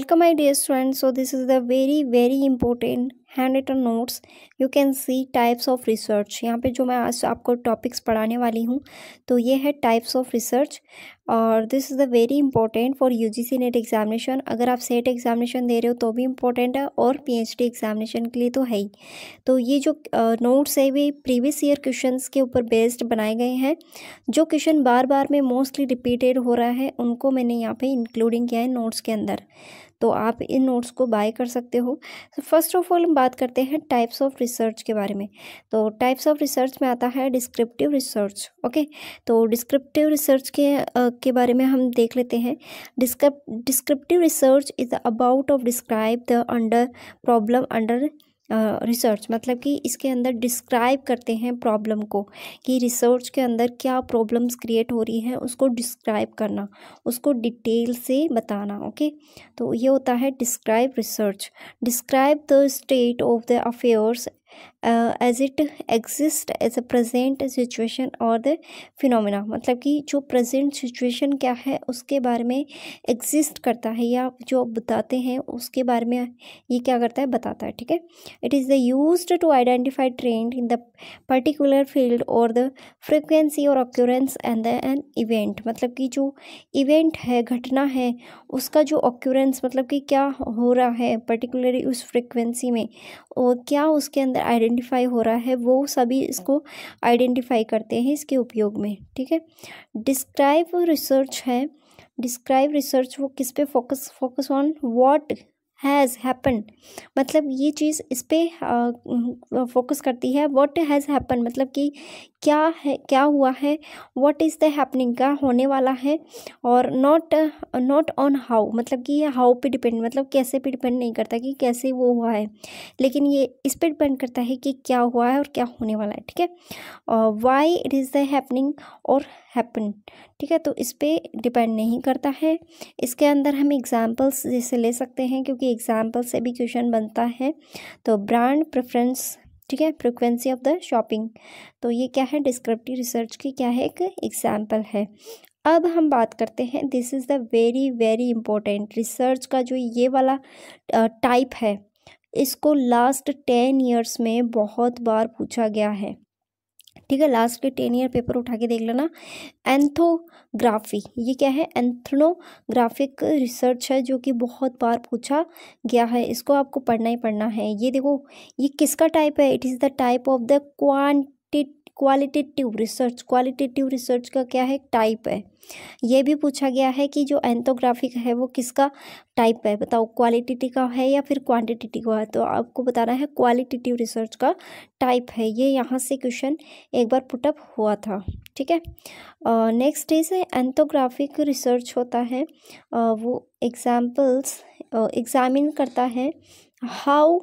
Welcome my dear students. So this is the very important handwritten notes. You can see types of research. यहाँ पे जो मैं आज आपको टॉपिक्स पढ़ाने वाली हूँ तो ये है टाइप्स ऑफ रिसर्च और this is the very important for UGC net examination. अगर आप सेट एग्जामिनेशन दे रहे हो तो भी इम्पोर्टेंट है और पीएचडी एग्जामिनेशन के लिए तो है ही. तो ये जो नोट्स है वे प्रीवियस ईयर क्वेश्चंस के ऊपर बेस्ड बनाए गए हैं. जो क्वेश्चन बार बार में मोस्टली रिपीटेड हो रहा है उनको मैंने यहाँ पे इंक्लूडिंग किया है नोट्स के अंदर. तो आप इन नोट्स को बाय कर सकते हो. तो फर्स्ट ऑफ ऑल हम बात करते हैं टाइप्स ऑफ रिसर्च के बारे में. तो टाइप्स ऑफ रिसर्च में आता है डिस्क्रिप्टिव रिसर्च. ओके, तो डिस्क्रिप्टिव रिसर्च के बारे में हम देख लेते हैं. Descriptive research is about of describe the under problem under research. मतलब कि इसके अंदर डिस्क्राइब करते हैं प्रॉब्लम को कि रिसर्च के अंदर क्या प्रॉब्लम्स क्रिएट हो रही हैं उसको डिस्क्राइब करना, उसको डिटेल से बताना. ओके, तो ये होता है describe research. Describe the state of the affairs as it exist as a present situation और द फिनोमिना. मतलब कि जो प्रेजेंट सिचुएशन क्या है उसके बारे में एग्जिस्ट करता है या जो बताते हैं उसके बारे में ये क्या करता है, बताता है. ठीक है, it is the used to identify trend in the particular field और द फ्रिक्वेंसी और ऑक्यूरेंस एंड एन इवेंट. मतलब कि जो इवेंट है, घटना है, उसका जो ऑक्यूरेंस मतलब कि क्या हो रहा है पर्टिकुलरली उस फ्रिक्वेंसी में और क्या उसके अंदर आइडेंटिफाई हो रहा है, वो सभी इसको आइडेंटिफाई करते हैं इसके उपयोग में. ठीक है, डिस्क्राइब रिसर्च है. डिस्क्राइब रिसर्च वो किस पे focus on what has happen. मतलब ये चीज़ इस पे फोकस करती है. व्हाट हैज़ हैपन मतलब कि क्या है, क्या हुआ है. व्हाट इज़ द हैपनिंग, क्या होने वाला है. और नॉट ऑन हाउ मतलब कि ये हाउ पे डिपेंड, मतलब कैसे पे डिपेंड नहीं करता कि कैसे वो हुआ है, लेकिन ये इस पे डिपेंड करता है कि क्या हुआ है और क्या होने वाला है. ठीक है, why it is the happening और हैपन. ठीक है, तो इस पे डिपेंड नहीं करता है. इसके अंदर हम एग्जाम्पल्स जैसे ले सकते हैं क्योंकि एग्जाम्पल से भी क्वेश्चन बनता है. तो ब्रांड प्रेफरेंस, ठीक है, फ्रिक्वेंसी ऑफ द शॉपिंग. तो ये क्या है, डिस्क्रिप्टिव रिसर्च की क्या है, एक एग्जाम्पल है. अब हम बात करते हैं, this is the very important research का जो ये वाला टाइप है, इसको लास्ट 10 ईयर्स में बहुत बार पूछा गया है. ठीक है, लास्ट के 10 ईयर पेपर उठा के देख लेना. एंथोग्राफी, ये क्या है, एंथ्रोनोग्राफिक रिसर्च है जो कि बहुत बार पूछा गया है. इसको आपको पढ़ना ही पढ़ना है. ये देखो ये किसका टाइप है, it is the type of the qualitative research. Qualitative research का क्या है, टाइप है. ये भी पूछा गया है कि जो एंथोग्राफिक है वो किसका टाइप है, बताओ क्वालिटेटिव का है या फिर क्वांटिटेटिव का है. तो आपको बताना है क्वालिटेटिव रिसर्च का टाइप है. ये यहाँ से क्वेश्चन एक बार पुटअप हुआ था. ठीक है, नेक्स्ट इज एंथोग्राफिक रिसर्च होता है वो एग्जाम्पल्स एग्जामिन करता है how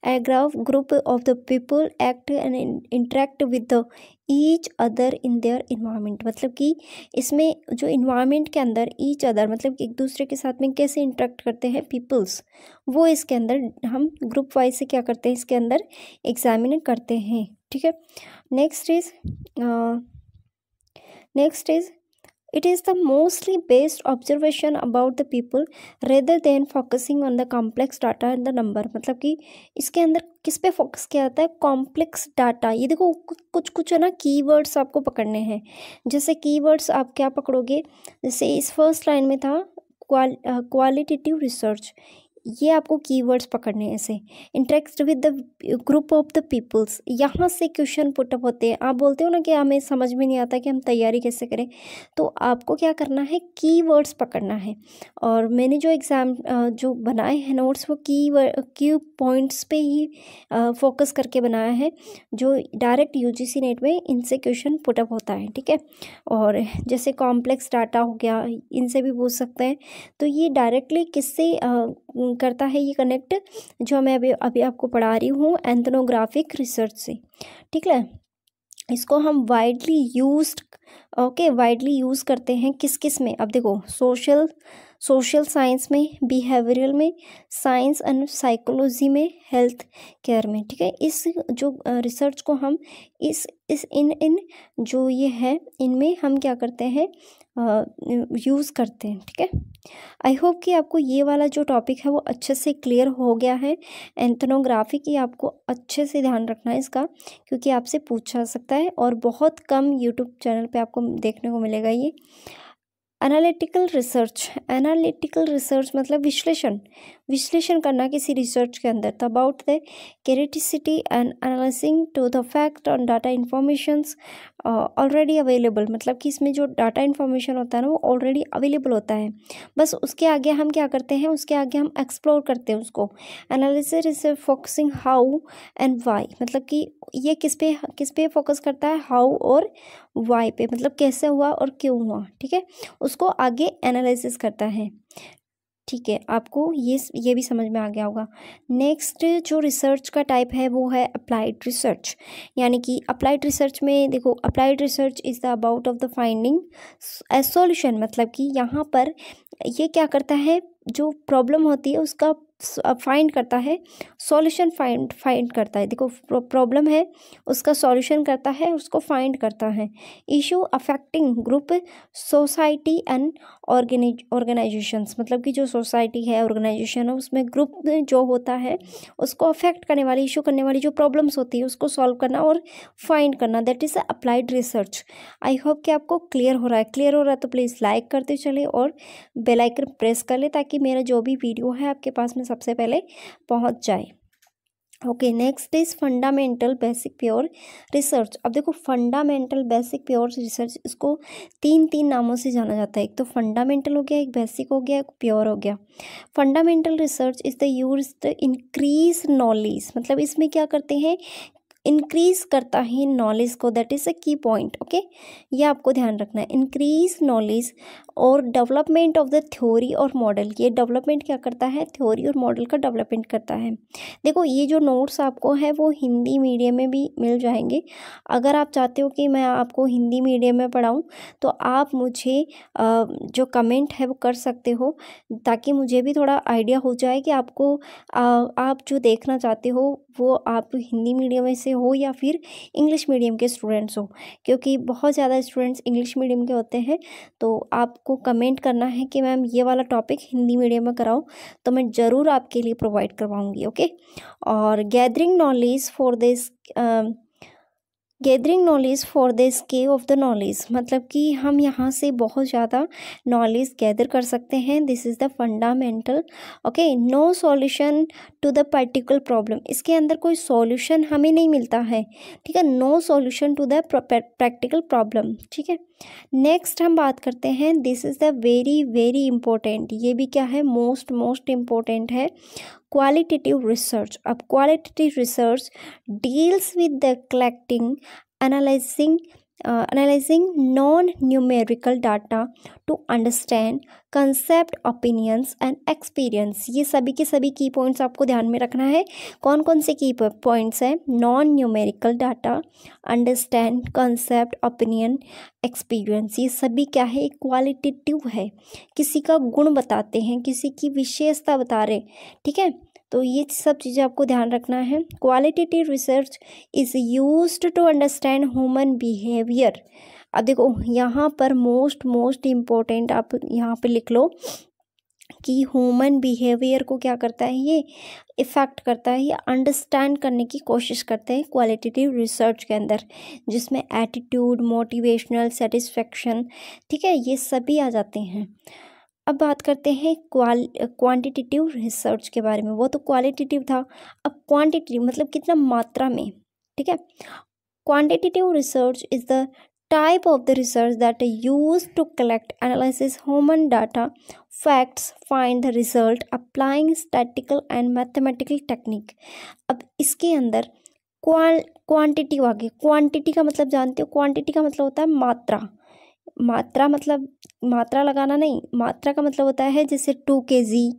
a group of the people act and interact with the each other in their environment. मतलब कि इसमें जो environment के अंदर each other मतलब एक दूसरे के साथ में कैसे interact करते हैं पीपल्स, वो इसके अंदर हम ग्रुप वाइज से क्या करते हैं इसके अंदर एग्जामिन करते हैं. ठीक है, next is it is the mostly based observation about the people rather than focusing on the complex data and the number. मतलब कि इसके अंदर किस पे फोकस किया जाता है, कॉम्प्लेक्स डाटा. ये देखो कुछ है ना कीवर्ड्स आपको पकड़ने हैं. जैसे कीवर्ड्स आप क्या पकड़ोगे, जैसे इस फर्स्ट लाइन में था क्वालिटेटिव रिसर्च, ये आपको कीवर्ड्स पकड़ने हैं. ऐसे interact with the group of the peoples, यहाँ से क्वेश्चन पुटअप होते हैं. आप बोलते हो ना कि हमें समझ में नहीं आता कि हम तैयारी कैसे करें, तो आपको क्या करना है, कीवर्ड्स पकड़ना है. और मैंने जो एग्ज़ाम जो बनाए हैं नोट्स वो की पॉइंट्स पे ही फोकस करके बनाया है जो डायरेक्ट यूजीसी नेट में इनसे क्वेश्चन पुटअप होता है. ठीक है, और जैसे कॉम्प्लेक्स डाटा हो गया, इनसे भी पूछ सकते हैं. तो ये डायरेक्टली किससे करता है, ये कनेक्ट जो मैं अभी आपको पढ़ा रही हूँ एंथ्रोनोग्राफिक रिसर्च से. ठीक है, इसको हम वाइडली यूज करते हैं किस किस में. अब देखो सोशल सोशल साइंस में, बिहेवियरल में, साइंस एंड साइकोलॉजी में, हेल्थ केयर में। ठीक है, इस जो रिसर्च को हम इस इन जो ये है इनमें हम क्या करते हैं, यूज़ करते हैं। ठीक है, आई होप कि आपको ये वाला जो टॉपिक है वो अच्छे से क्लियर हो गया है। एंथनोग्राफी की आपको अच्छे से ध्यान रखना है इसका, क्योंकि आपसे पूछा जा सकता है और बहुत कम यूट्यूब चैनल पे आपको देखने को मिलेगा ये। एनालिटिकल रिसर्च मतलब विश्लेषण करना किसी रिसर्च के अंदर। About the criticity and analysing to the fact on data informations already available, मतलब कि इसमें जो डाटा इन्फॉर्मेशन होता है ना वो ऑलरेडी अवेलेबल होता है, बस उसके आगे हम क्या करते हैं, उसके आगे हम एक्सप्लोर करते हैं उसको। Analysis is focusing how and why, मतलब कि ये किस पे फोकस करता है, हाउ और वाई पे, मतलब कैसे हुआ और क्यों हुआ। ठीक है, उसको आगे एनालिसिस करता है। ठीक है, आपको ये भी समझ में आ गया होगा। नेक्स्ट जो रिसर्च का टाइप है वो है अप्लाइड रिसर्च, यानी कि अप्लाइड रिसर्च में देखो, applied research is the about of the finding A solution, मतलब कि यहाँ पर ये क्या करता है, जो प्रॉब्लम होती है उसका फाइंड करता है, सॉल्यूशन फाइंड करता है। देखो, प्रॉब्लम है उसका सॉल्यूशन करता है, उसको फाइंड करता है। Issue affecting group, society and organisations, मतलब कि जो सोसाइटी है, ऑर्गेनाइजेशन है, उसमें ग्रुप जो होता है उसको अफेक्ट करने वाली, इशू करने वाली जो प्रॉब्लम्स होती है उसको सॉल्व करना और फाइंड करना, that is applied research. I hope कि आपको क्लियर हो रहा है तो प्लीज़ लाइक करते चले और बेल आइकन प्रेस कर ले, ताकि मेरा जो भी वीडियो है आपके पास में सबसे पहले पहुंच जाए। Okay, next is fundamental basic pure research. अब देखो, फंडामेंटल बेसिक प्योर रिसर्च, इसको तीन नामों से जाना जाता है। एक तो फंडामेंटल हो गया, एक बेसिक हो गया, एक प्योर हो गया। Fundamental research is the use the increase knowledge, मतलब इसमें क्या करते हैं, इंक्रीज करता है नॉलेज को, दैट इज़ अ की पॉइंट। ओके, ये आपको ध्यान रखना है, इंक्रीज नॉलेज और डेवलपमेंट ऑफ द थ्योरी और मॉडल। ये डेवलपमेंट क्या करता है, थ्योरी और मॉडल का डेवलपमेंट करता है। देखो, ये जो नोट्स आपको है वो हिंदी मीडियम में भी मिल जाएंगे। अगर आप चाहते हो कि मैं आपको हिंदी मीडियम में पढ़ाऊँ तो आप मुझे जो कमेंट है वो कर सकते हो, ताकि मुझे भी थोड़ा आइडिया हो जाए कि आपको आप जो देखना चाहते हो वो आप हिंदी मीडियम में से हो या फिर इंग्लिश मीडियम के स्टूडेंट्स हो, क्योंकि बहुत ज़्यादा स्टूडेंट्स इंग्लिश मीडियम के होते हैं। तो आपको कमेंट करना है कि मैम ये वाला टॉपिक हिंदी मीडियम में कराओ, तो मैं ज़रूर आपके लिए प्रोवाइड करवाऊँगी। ओके, और gathering knowledge for the scale of the knowledge, मतलब कि हम यहाँ से बहुत ज़्यादा नॉलेज गैदर कर सकते हैं। This is the fundamental. Okay, no solution to the particular problem, इसके अंदर कोई सॉल्यूशन हमें नहीं मिलता है। ठीक है, no solution to the practical problem. ठीक है, नेक्स्ट हम बात करते हैं, this is the very very important, ये भी क्या है, मोस्ट इम्पोर्टेंट है, क्वालिटेटिव रिसर्च। अब qualitative research deals with the collecting, analyzing non-numerical data to understand concept, opinions and experience। ये सभी के सभी की पॉइंट्स आपको ध्यान में रखना है। कौन कौन से की पॉइंट्स हैं, non numerical data, understand, concept, opinion, experience. ये सभी क्या है, क्वालिटेटिव है, किसी का गुण बताते हैं, किसी की विशेषता बता रहे। ठीक है, तो ये सब चीज़ें आपको ध्यान रखना है। Qualitative research is used to understand human behaviour. अब देखो, यहाँ पर मोस्ट इम्पोर्टेंट आप यहाँ पे लिख लो कि ह्यूमन बिहेवियर को क्या करता है, ये इफ़ेक्ट करता है, ये अंडरस्टैंड करने की कोशिश करते हैं क्वालिटेटिव रिसर्च के अंदर, जिसमें एटीट्यूड, मोटिवेशनल, सेटिस्फेक्शन, ठीक है, ये सभी आ जाते हैं। अब बात करते हैं क्वांटिटेटिव रिसर्च के बारे में। वो तो क्वालिटेटिव था, अब क्वांटिटेटिव मतलब कितना मात्रा में। ठीक है, quantitative research is the type of the research that use to collect, analysis human data, facts, find the result applying statical and mathematical technique. अब इसके अंदर क्वांटिटी आ गई। क्वांटिटी का मतलब जानते हो, क्वांटिटी का मतलब होता है मात्रा मतलब मात्रा लगाना नहीं, मात्रा का मतलब होता है जैसे 2 kg,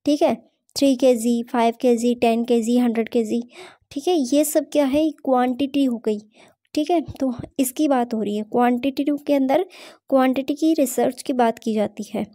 ठीक है, 3 kg, 5 kg, 10 kg, 100 kg। ठीक है, ये सब क्या है, क्वांटिटी हो गई। ठीक है, तो इसकी बात हो रही है, क्वांटिटेटिव के अंदर क्वांटिटी की रिसर्च की बात की जाती है।